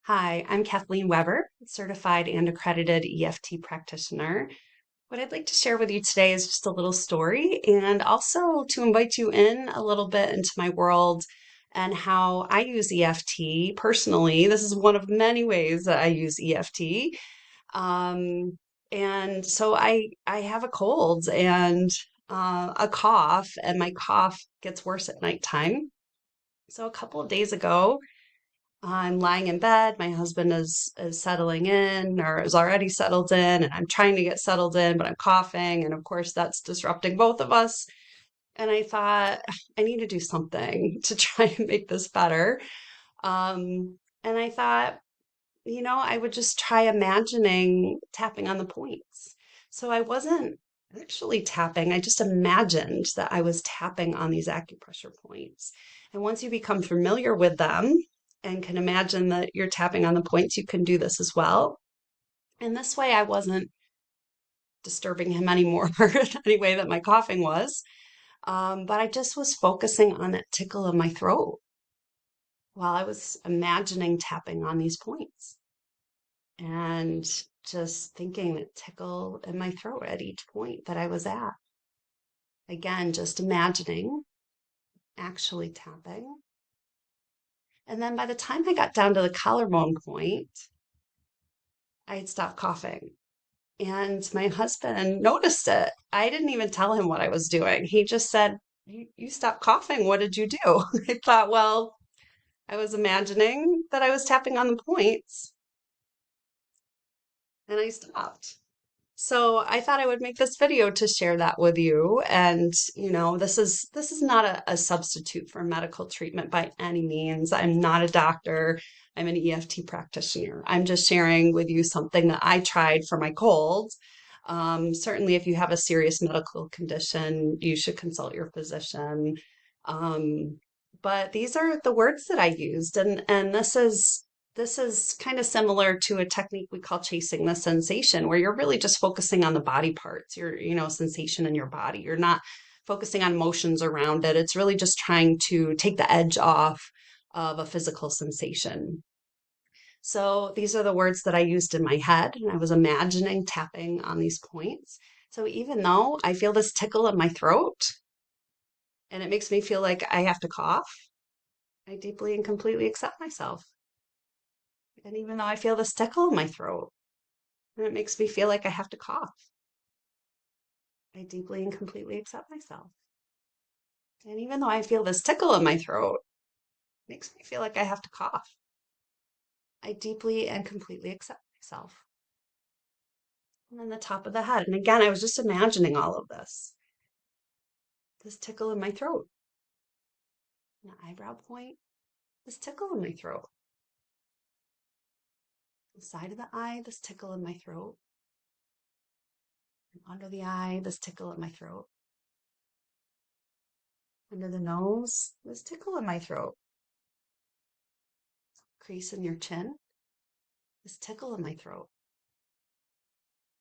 Hi, I'm Kathleen Weber, certified and accredited EFT practitioner. What I'd like to share with you today is just a little story and also to invite you in a little bit into my world and how I use EFT personally. This is one of many ways that I use EFT. Um, and so I have a cold and a cough, and my cough gets worse at nighttime. So a couple of days ago, I'm lying in bed. My husband is settling in or is already settled in, and I'm trying to get settled in, but I'm coughing, and of course that's disrupting both of us. And I thought I need to do something to try and make this better. And I thought, I would just try imagining tapping on the points. So I wasn't actually tapping. I just imagined that I was tapping on these acupressure points. And once you become familiar with them and can imagine that you're tapping on the points, you can do this as well. And this way, I wasn't disturbing him anymore in any way that my coughing was. But I just was focusing on that tickle in my throat while I was imagining tapping on these points, and just thinking that tickle in my throat at each point that I was at. Again, just imagining actually tapping. And then by the time I got down to the collarbone point, I had stopped coughing. And my husband noticed it. I didn't even tell him what I was doing. He just said, you stopped coughing. What did you do? I thought, well, I was imagining that I was tapping on the points and I stopped. So I thought I would make this video to share that with you. And, this is not a substitute for medical treatment by any means. I'm not a doctor. I'm an EFT practitioner. I'm just sharing with you something that I tried for my cold. Certainly, if you have a serious medical condition, you should consult your physician. Um, but these are the words that I used, and this is kind of similar to a technique we call chasing the sensation, where you're really just focusing on the body parts, sensation in your body. You're not focusing on motions around it. It's really just trying to take the edge off of a physical sensation. So these are the words that I used in my head, and I was imagining tapping on these points. So even though I feel this tickle in my throat and it makes me feel like I have to cough, I deeply and completely accept myself. And even though I feel this tickle in my throat, and it makes me feel like I have to cough, I deeply and completely accept myself. And even though I feel this tickle in my throat, it makes me feel like I have to cough, I deeply and completely accept myself. And then the top of the head. And again, I was just imagining all of this tickle in my throat, the eyebrow point, this tickle in my throat, the side of the eye, this tickle in my throat, and under the eye, this tickle in my throat, under the nose, this tickle in my throat, crease in your chin, this tickle in my throat,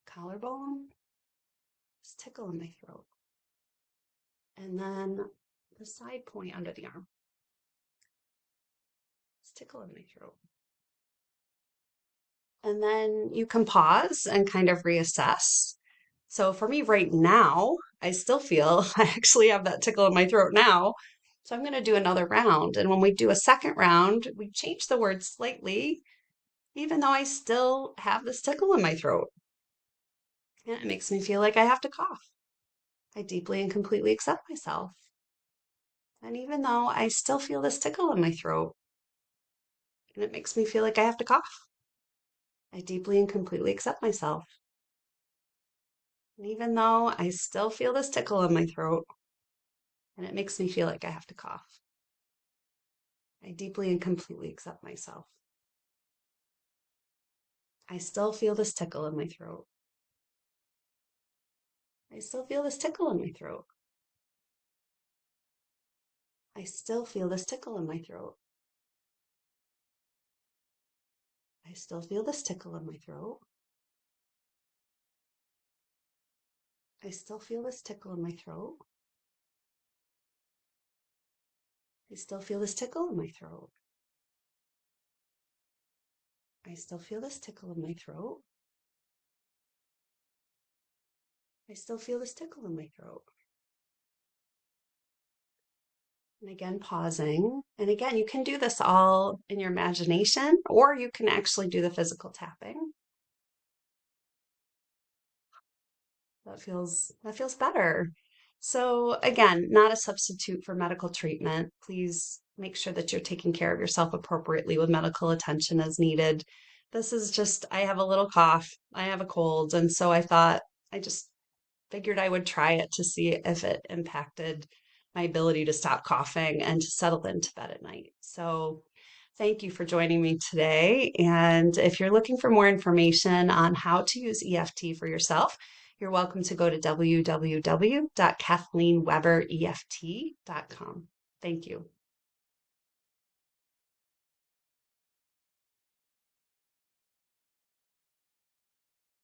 collarbone, this tickle in my throat, and then the side point under the arm, this tickle in my throat. And then you can pause and kind of reassess. So for me right now, I still feel I actually have that tickle in my throat now. So I'm going to do another round. And when we do a second round, we change the word slightly, even though I still have this tickle in my throat. And it makes me feel like I have to cough. I deeply and completely accept myself. And even though I still feel this tickle in my throat, and it makes me feel like I have to cough, I deeply and completely accept myself. And even though I still feel this tickle in my throat, and it makes me feel like I have to cough, I deeply and completely accept myself. I still feel this tickle in my throat. I still feel this tickle in my throat. I still feel this tickle in my throat. I still feel this tickle in my throat. I still feel this tickle in my throat. I still feel this tickle in my throat. I still feel this tickle in my throat. I still feel this tickle in my throat. And again, pausing. And again, you can do this all in your imagination, or you can actually do the physical tapping. That feels better. So again, not a substitute for medical treatment. Please make sure that you're taking care of yourself appropriately with medical attention as needed. This is just, I have a little cough, I have a cold, and so I thought I just figured I would try it to see if it impacted my ability to stop coughing and to settle into bed at night. So, thank you for joining me today. And if you're looking for more information on how to use EFT for yourself, you're welcome to go to www.kathleenwebereft.com. Thank you.